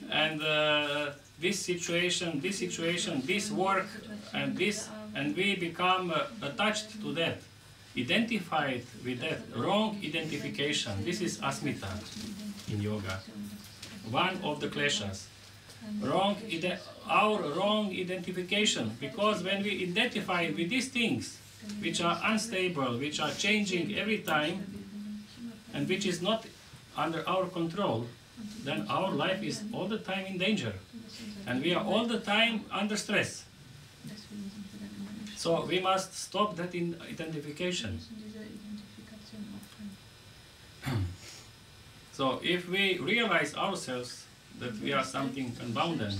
and this situation, this work, and this, and we become attached to that, identified with that wrong identification. This is asmita in yoga. One of the clashes. Our wrong identification, because when we identify with these things which are unstable, which are changing every time, and which is not under our control, then our life is all the time in danger, and we are all the time under stress. So we must stop that identification. So if we realize ourselves that we are something unbounded,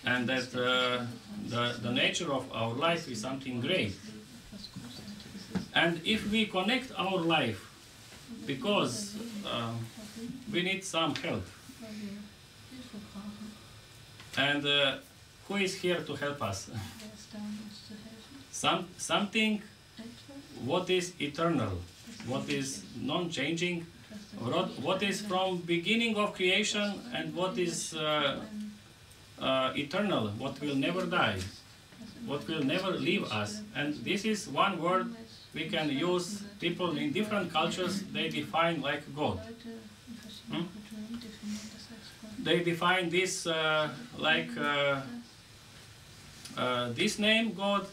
and that the nature of our life is something great, and if we connect our life, because we need some help, and who is here to help us? Something what is eternal, what is non-changing, what is from beginning of creation, and what is eternal, what will never die, what will never leave us. And this is one word we can use. People in different cultures, they define like God. They define this like this name God,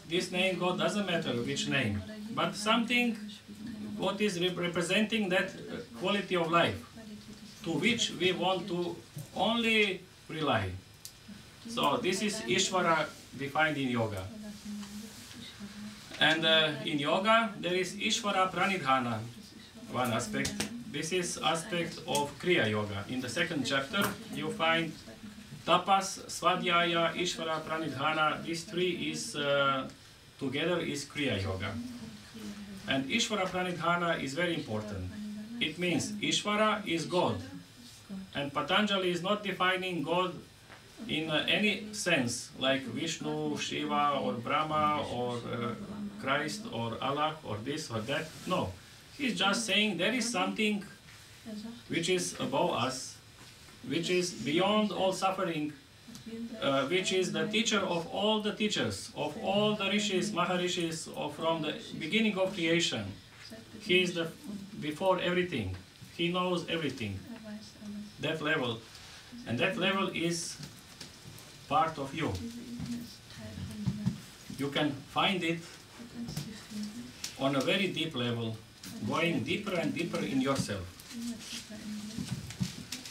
doesn't matter which name, but something what is representing that quality of life to which we want to only rely. So this is Ishvara defined in yoga. And in yoga there is Ishvara Pranidhana, one aspect. This is aspect of Kriya Yoga. In the second chapter you find Tapas, Svadhyaya, Ishvara Pranidhana. These three is together is Kriya Yoga. And Ishvara Pranidhana is very important. It means Ishvara is God. And Patanjali is not defining God in any sense, like Vishnu, Shiva, or Brahma, or Christ, or Allah, or this or that. No. He's just saying there is something which is above us, which is beyond all suffering, which is the teacher of all the teachers, of all the rishis, maharishis, from the beginning of creation. He is the before everything. He knows everything. That level. And that level is part of you. You can find it on a very deep level, going deeper and deeper in yourself,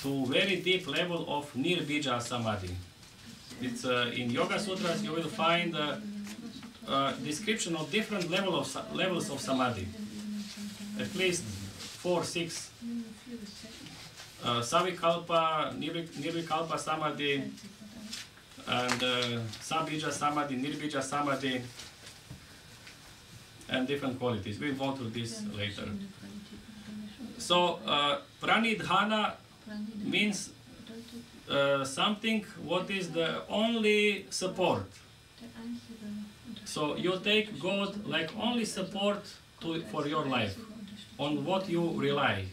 to very deep level of Nirbija Samadhi. It's in Yoga Sutras you will find a description of different levels of Samadhi, at least 4, 6. Savikalpa, Nirvikalpa Samadhi, and Sabija Samadhi, Nirbija Samadhi, and different qualities. We'll go through this later. So, Pranidhana means something what is the only support. So, you take God like only support for your life, on what you rely.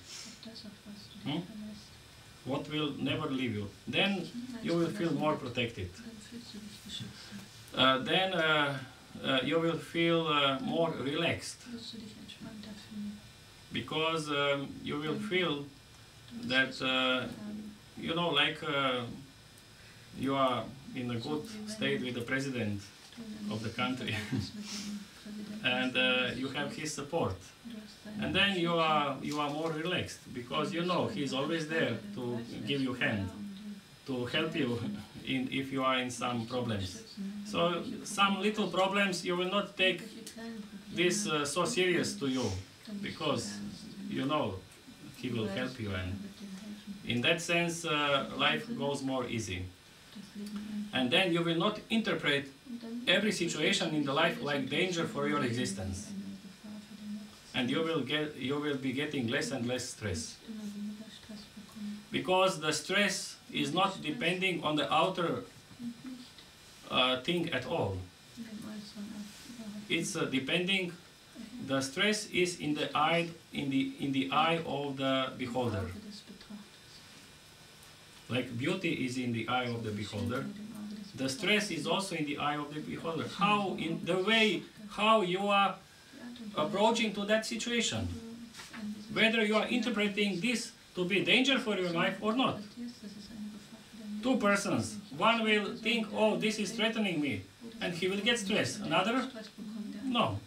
What will never leave you. Then you will feel more protected. Then you will feel more relaxed, because you will feel that you know, like you are in a good state with the president of the country and you have his support, and then you are more relaxed, because you know he is always there to give you hand, to help you if you are in some problems. So some little problems you will not take this so serious to you, because you know he will help you, and in that sense life goes more easy. And then you will not interpret every situation in the life like danger for your existence, and you will be getting less and less stress, because the stress is not depending on the outer thing at all. It's depending. The stress is in the eye of the beholder. Like beauty is in the eye of the beholder, the stress is also in the eye of the beholder. How, in the way, how you are approaching to that situation. Whether you are interpreting this to be danger for your life or not. Two persons, one will think, oh, this is threatening me, and he will get stressed. Another, no.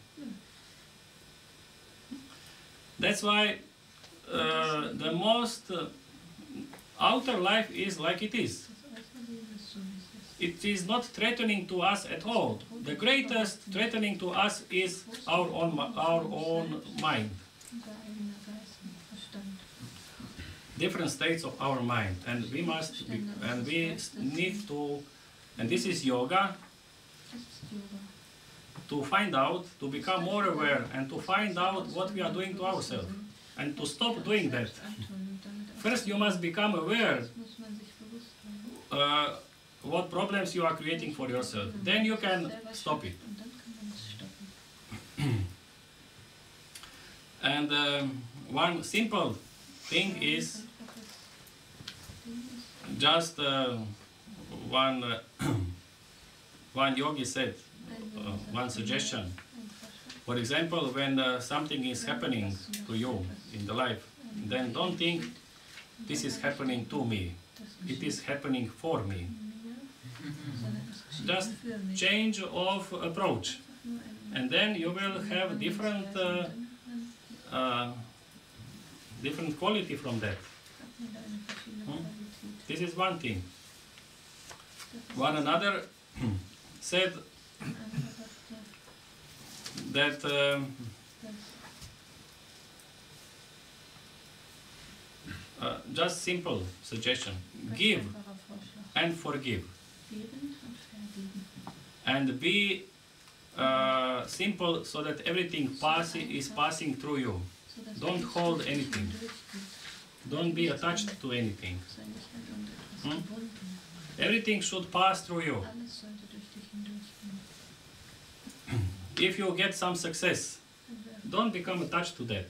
That's why the most outer life is like it is. It is not threatening to us at all. The greatest threatening to us is our own mind. Different states of our mind, and we must be, and we need to, and this is yoga, to find out, to become more aware, and to find out what we are doing to ourselves, and to stop doing that. First, you must become aware what problems you are creating for yourself. Then you can stop it. And one simple thing is just one yogi said, one suggestion. For example, when something is happening to you in the life, then don't think this is happening to me. It is happening for me. Just change of approach, and then you will have different different quality from that. This is one thing. One another said that just simple suggestion: give and forgive, and be simple so that everything is passing through you. Don't hold anything. Don't be attached to anything. Everything should pass through you. If you get some success, don't become attached to that.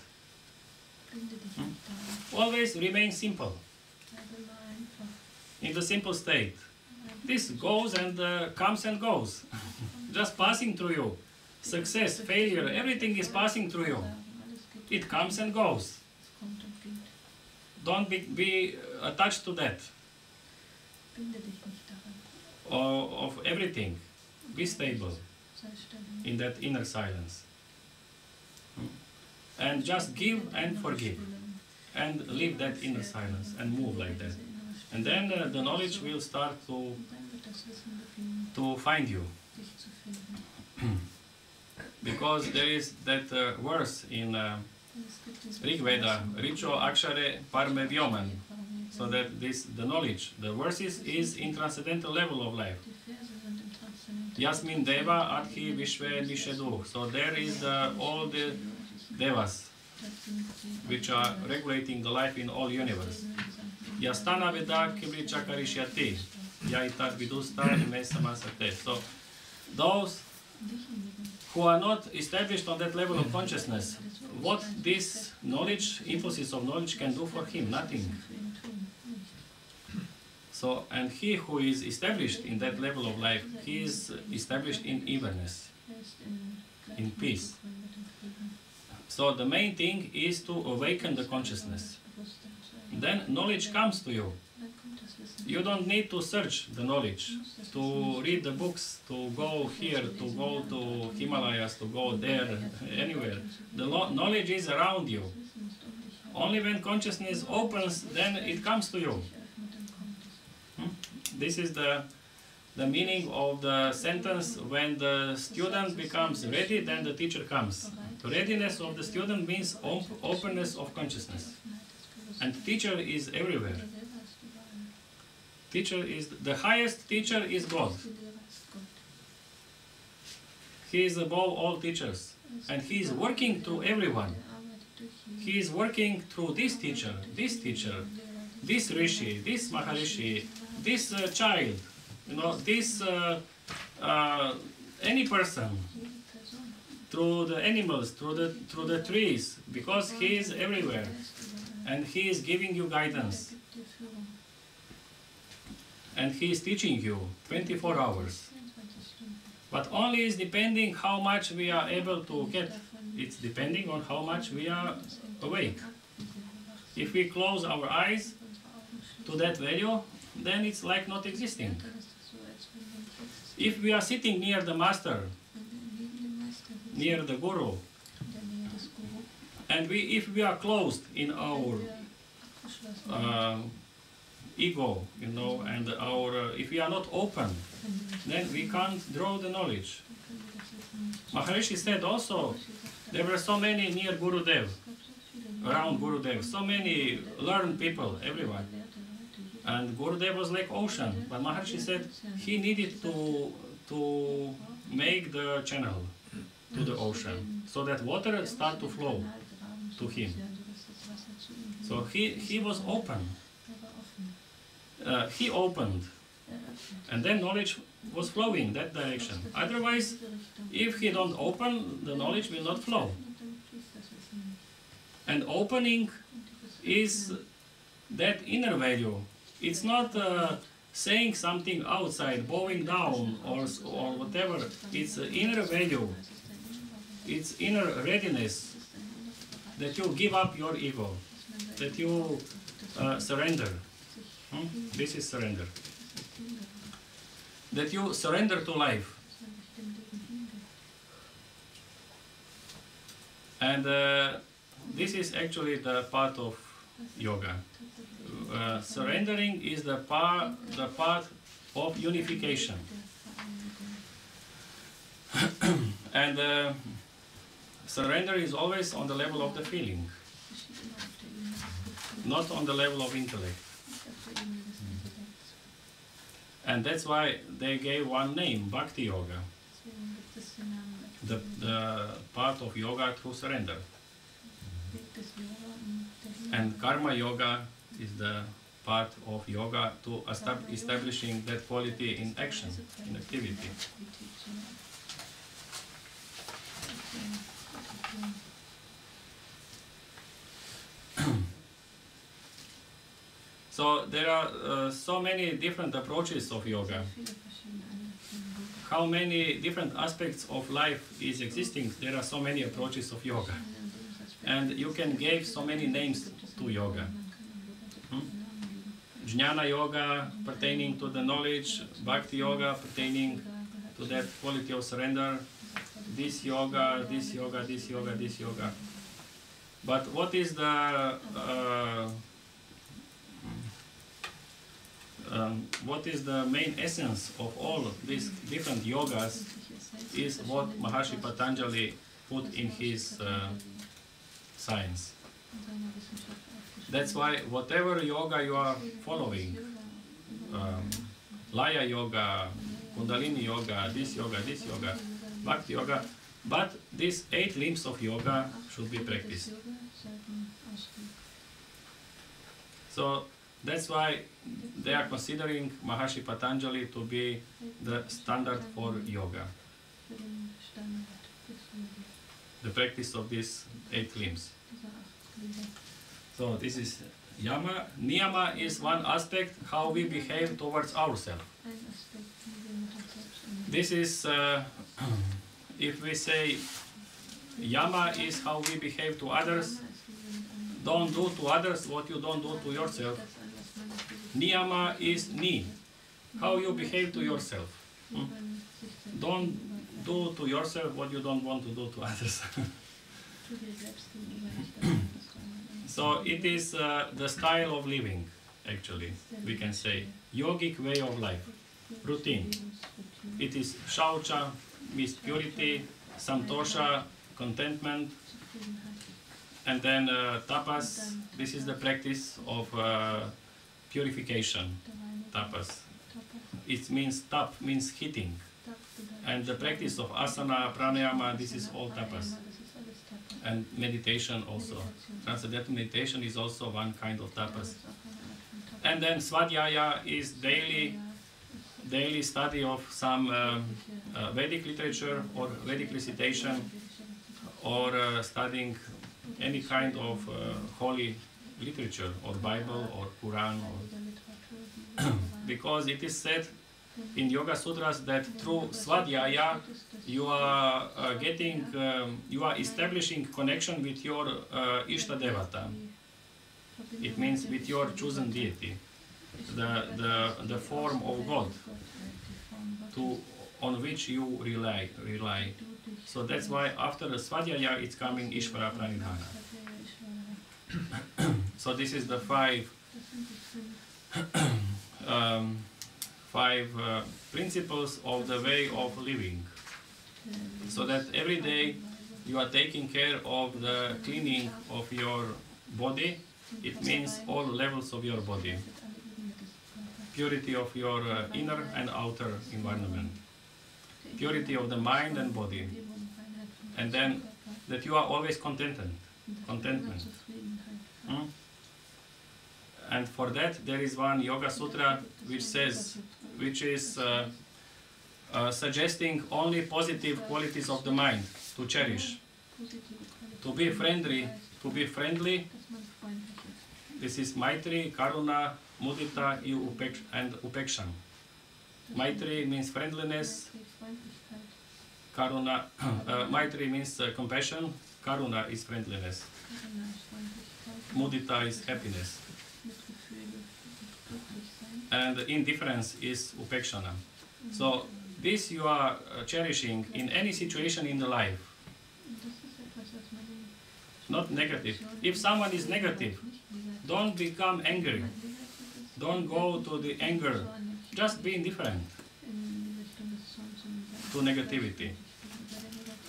Always remain simple. In the simple state. This goes and comes and goes. Just passing through you. Success, failure, everything is passing through you. It comes and goes. Don't be attached to that. Of everything. Be stable in that inner silence. And just give and forgive. And live that inner silence and move like that. And then the knowledge will start to find you. Because there is that verse in Rig Veda, Richo Akshare Parme Vyoman. So that the knowledge, the verses is in transcendental level of life. Yasmin Deva Adhi Vishve Nishedu. So there is all the devas which are regulating the life in all universe. Yastana Veda Kibricha Karishyati. Yaitat Vidusta Ime Samasate. So those who are not established on that level of consciousness, what this knowledge, impulses of knowledge can do for him? Nothing. So, and he who is established in that level of life, he is established in evenness, in peace. So the main thing is to awaken the consciousness. Then knowledge comes to you. You don't need to search the knowledge, to read the books, to go here, to go to Himalayas, to go there, anywhere. The knowledge is around you. Only when consciousness opens, then it comes to you. This is the meaning of the sentence: when the student becomes ready, then the teacher comes. The readiness of the student means openness of consciousness. And teacher is everywhere. Teacher is, the highest teacher is God. He is above all teachers. And he is working through everyone. He is working through this teacher, this rishi, this maharishi, this child, this any person, through the animals, through the trees, because he is everywhere, and he is giving you guidance. and he is teaching you 24 hours. But only is depending how much we are able to get. It's depending on how much we are awake. If we close our eyes to that value, then it's like not existing. If we are sitting near the master, near the guru, and if we are closed in our ego, you know, and if we are not open, then we can't draw the knowledge. Maharishi said also, there were so many near Gurudev, around Gurudev, so many learned people, everyone. And Gurudev was like ocean, but Maharishi said he needed to make the channel to the ocean, so that water start to flow to him. So he was open. He opened, and then knowledge was flowing that direction. Otherwise, if he don't open, the knowledge will not flow. And opening is that inner value. It's not saying something outside, bowing down or whatever. It's inner value. It's inner readiness that you give up your ego, that you surrender. This is surrender. That you surrender to life. And this is actually the part of yoga. Surrendering is the part of unification. And surrender is always on the level of the feeling, not on the level of intellect. And that's why they gave one name, Bhakti Yoga, the part of yoga through surrender. And Karma Yoga is the part of yoga to establishing that quality in action, in activity. So there are so many different approaches of yoga. How many different aspects of life is existing? There are so many approaches of yoga. And you can give so many names to yoga. Jnana yoga pertaining to the knowledge, Bhakti yoga pertaining to that quality of surrender, this yoga, this yoga, this yoga, this yoga. But what is the main essence of all these different yogas is what Maharishi Patanjali put in his science. That's why whatever yoga you are following, Laya yoga, Kundalini yoga, this yoga, Bhakti yoga, but these 8 limbs of yoga should be practiced. So that's why they are considering Maharishi Patanjali to be the standard for yoga. The practice of these 8 limbs. So this is Yama. Niyama is one aspect how we behave towards ourselves. This is, if we say Yama is how we behave to others, don't do to others what you don't do to yourself. Niyama is Ni, how you behave to yourself. Don't do to yourself what you don't want to do to others. So it is the style of living, actually, we can say. Yogic way of life, routine. It is Shaucha, means purity, Santosha, contentment, and then Tapas, this is the practice of purification, Tapas. It means tap, means heating. And the practice of asana, pranayama, this is all tapas. And meditation also. Transcendental meditation is also one kind of tapas. And then svadhyaya is daily study of some Vedic literature or Vedic recitation, or studying any kind of holy literature, or Bible, or Quran, because it is said in Yoga Sutras that through Svadhyaya you are you are establishing connection with your Ishta Devata. It means with your chosen deity, the form of God on which you rely. So that's why after the Svadhyaya it's coming Ishvara Pranidhana. So this is the five principles of the way of living. So that every day you are taking care of the cleaning of your body. It means all levels of your body. Purity of your inner and outer environment. Purity of the mind and body. And then that you are always contentment. And for that there is one Yoga Sutra which is suggesting only positive qualities of the mind to cherish. To be friendly. This is Maitri, Karuna, Mudita and Upeksha. Maitri means friendliness. Karuna, Maitri means compassion. Karuna is friendliness. Mudita is happiness. And indifference is Upekshana. So this you are cherishing in any situation in the life. Not negative. If someone is negative, don't become angry. Don't go to the anger. Just be indifferent to negativity.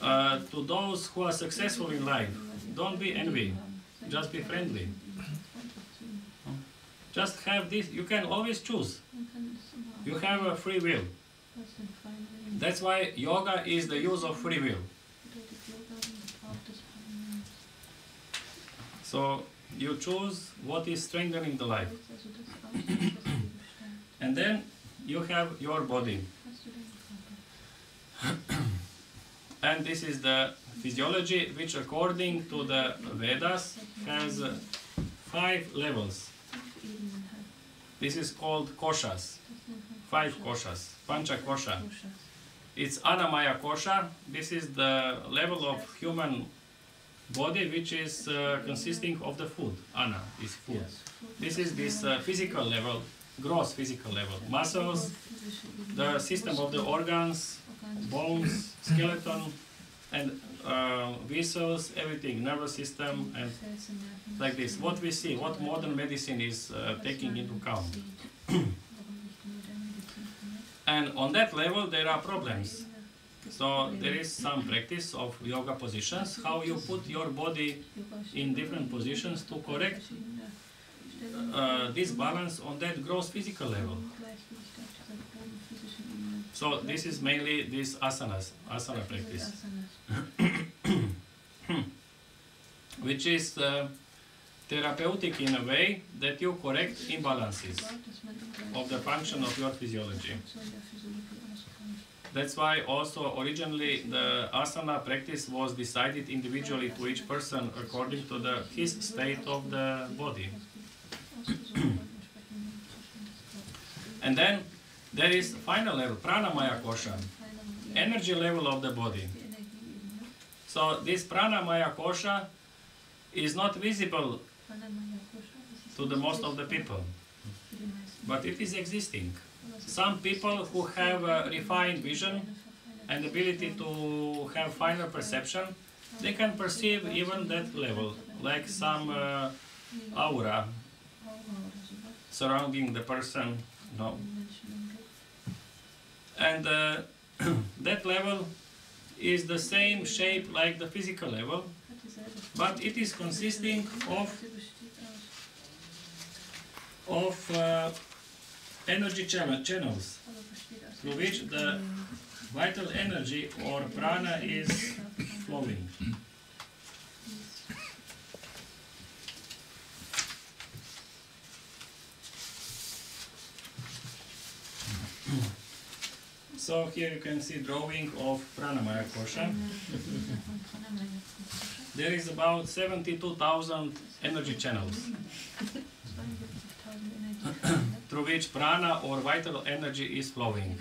To those who are successful in life, don't be envy. Just be friendly. Just have this. You can always choose. You have a free will. That's why yoga is the use of free will. So you choose what is strengthening the life. And then you have your body. And this is the physiology which according to the Vedas has 5 levels. This is called koshas. 5 koshas. Pancha kosha. It's Annamaya kosha. This is the level of human body which is consisting of the food. Anna is food. This is this physical level, gross physical level. Muscles, the system of the organs, bones, skeleton, and vessels, everything, nervous system, and like this. What we see, what modern medicine is taking into account. And on that level there are problems. So there is some practice of yoga positions, how you put your body in different positions to correct this balance on that gross physical level. So this is mainly this asana practice, which is therapeutic in a way that you correct imbalances of the function of your physiology. That's why also originally the asana practice was decided individually to each person according to his state of the body. And then there is final level, pranamaya kosha, energy level of the body. So this pranamaya kosha is not visible to the most of the people, but it is existing. Some people who have a refined vision and ability to have finer perception, they can perceive even that level, like some aura surrounding the person. No. And that level is the same shape like the physical level, but it is consisting of energy channels through which the vital energy or prana is flowing. So here you can see drawing of pranamaya kosha. There is about 72,000 energy channels through which prana or vital energy is flowing.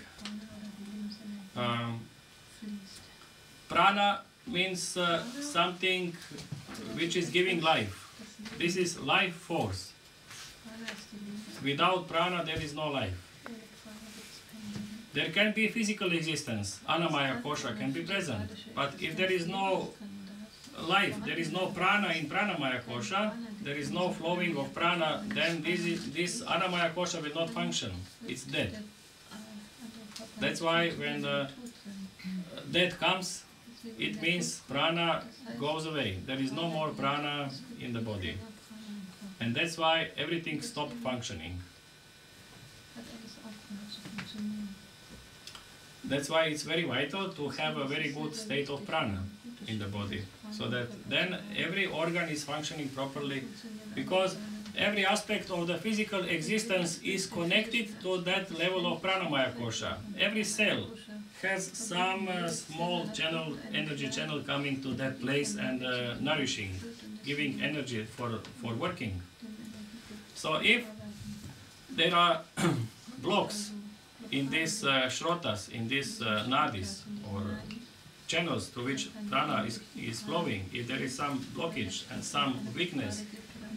Prana means something which is giving life. This is life force. Without prana there is no life. There can be physical existence, Annamaya Kosha can be present, but if there is no life, there is no prana in Pranamaya Kosha, there is no flowing of prana, then this Annamaya Kosha will not function. It's dead. That's why when death comes, it means prana goes away. There is no more prana in the body. And that's why everything stops functioning. That's why it's very vital to have a very good state of prana in the body, so that then every organ is functioning properly, because every aspect of the physical existence is connected to that level of pranamaya kosha. Every cell has some small channel, energy channel coming to that place and nourishing, giving energy for working. So if there are blocks in these shrotas, in these nadis or channels through which prana is flowing, if there is some blockage and some weakness,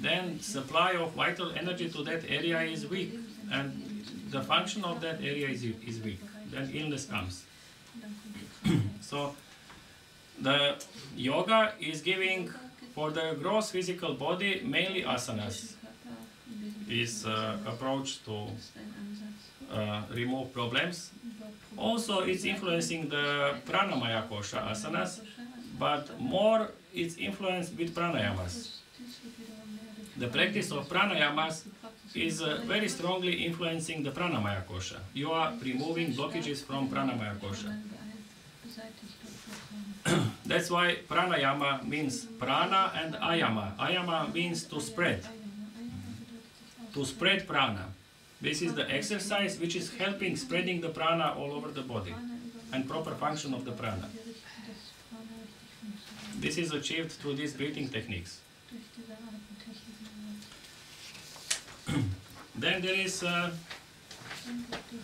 then supply of vital energy to that area is weak, and the function of that area is weak. Then illness comes. So the yoga is giving for the gross physical body mainly asanas, is approach to remove problems. Also it's influencing the pranamaya kosha asanas, but more it's influenced with pranayamas. The practice of pranayamas is very strongly influencing the pranamaya kosha. You are removing blockages from pranamaya kosha. That's why pranayama means prana and ayama. Ayama means to spread prana. This is the exercise which is helping spreading the prana all over the body and proper function of the prana. This is achieved through these breathing techniques. Then there is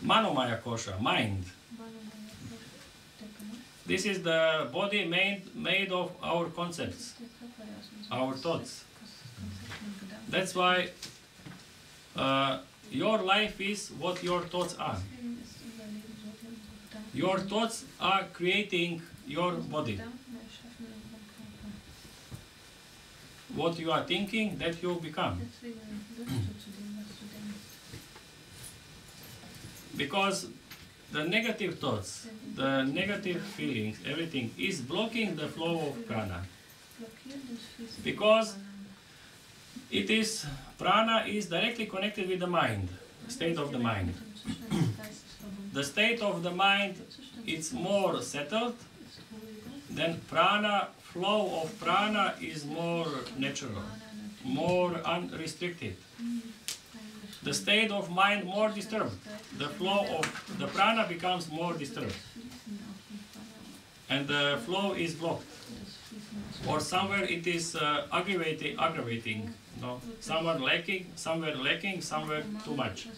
manomaya kosha, mind. This is the body made of our concepts, our thoughts. That's why your life is what your thoughts are. Your thoughts are creating your body. What you are thinking, that you become. Because the negative thoughts, the negative feelings, everything is blocking the flow of prana. Because it is, prana is directly connected with the mind, state of the mind. The state of the mind is more settled, then prana, flow of prana is more natural, more unrestricted. The state of mind more disturbed. The flow of the prana becomes more disturbed. And the flow is blocked. Or somewhere it is aggravating. No? Somewhere lacking, somewhere too much.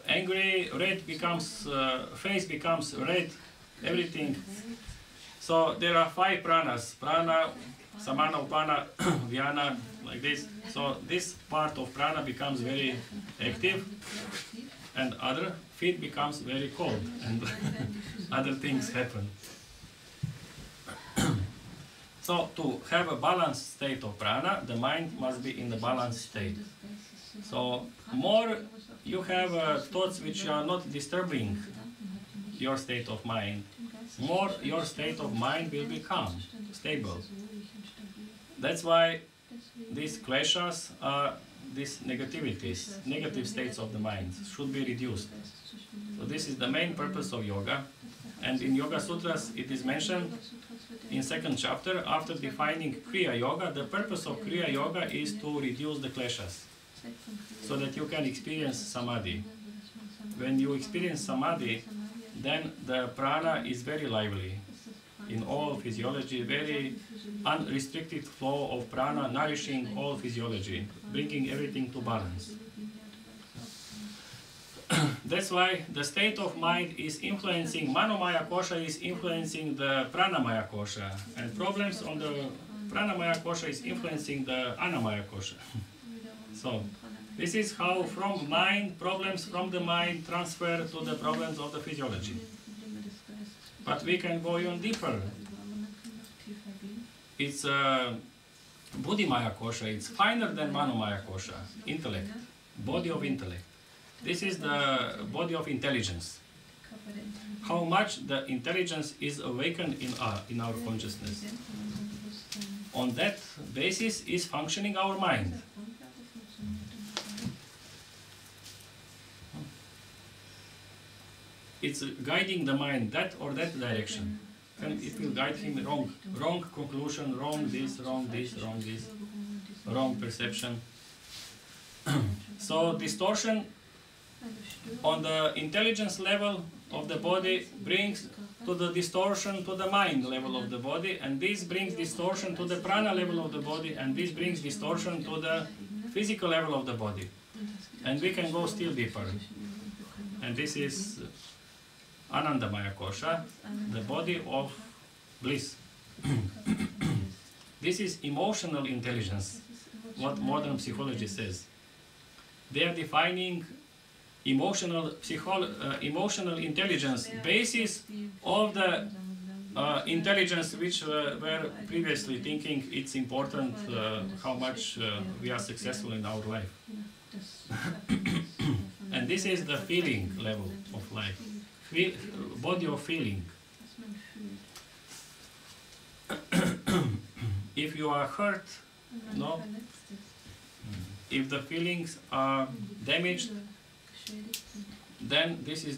Angry, red becomes, face becomes red, everything. So there are 5 pranas. Prana, samana, upana, vyana, like this. So this part of prana becomes very active, and other feet becomes very cold, and other things happen. So to have a balanced state of prana, the mind must be in the balanced state. So more you have thoughts which are not disturbing your state of mind, more your state of mind will be calm, stable. That's why these kleshas are these negativities, negative states of the mind should be reduced. So this is the main purpose of yoga, and in Yoga Sutras it is mentioned in 2nd chapter, after defining Kriya Yoga, the purpose of Kriya Yoga is to reduce the kleshas, so that you can experience samadhi. When you experience samadhi, then the prana is very lively. In all physiology, very unrestricted flow of prana, nourishing all physiology, bringing everything to balance. That's why the state of mind is influencing, Manomaya Kosha is influencing the Pranamaya Kosha, and problems on the Pranamaya Kosha is influencing the Annamaya Kosha. So, this is how from mind, problems from the mind transfer to the problems of the physiology. But we can go even deeper. It's Buddhimaya Kosha, it's finer than Manomaya Kosha, intellect, body of intellect. This is the body of intelligence. How much the intelligence is awakened in our consciousness. On that basis is functioning our mind. It's guiding the mind that or that direction. And it will guide him wrong. Wrong conclusion, wrong this, wrong this, wrong this, wrong perception. So distortion on the intelligence level of the body brings to the distortion to the mind level of the body, and this brings distortion to the prana level of the body, and this brings distortion to the physical level of the body. And we can go still deeper. And this is Anandamaya Kosha, the body of bliss. This is emotional intelligence, what modern psychology says. They are defining emotional intelligence, basis of the intelligence which were previously thinking it's important how much we are successful in our life. And this is the feeling level of life, body of feeling. If you are hurt, no, if the feelings are damaged, then this is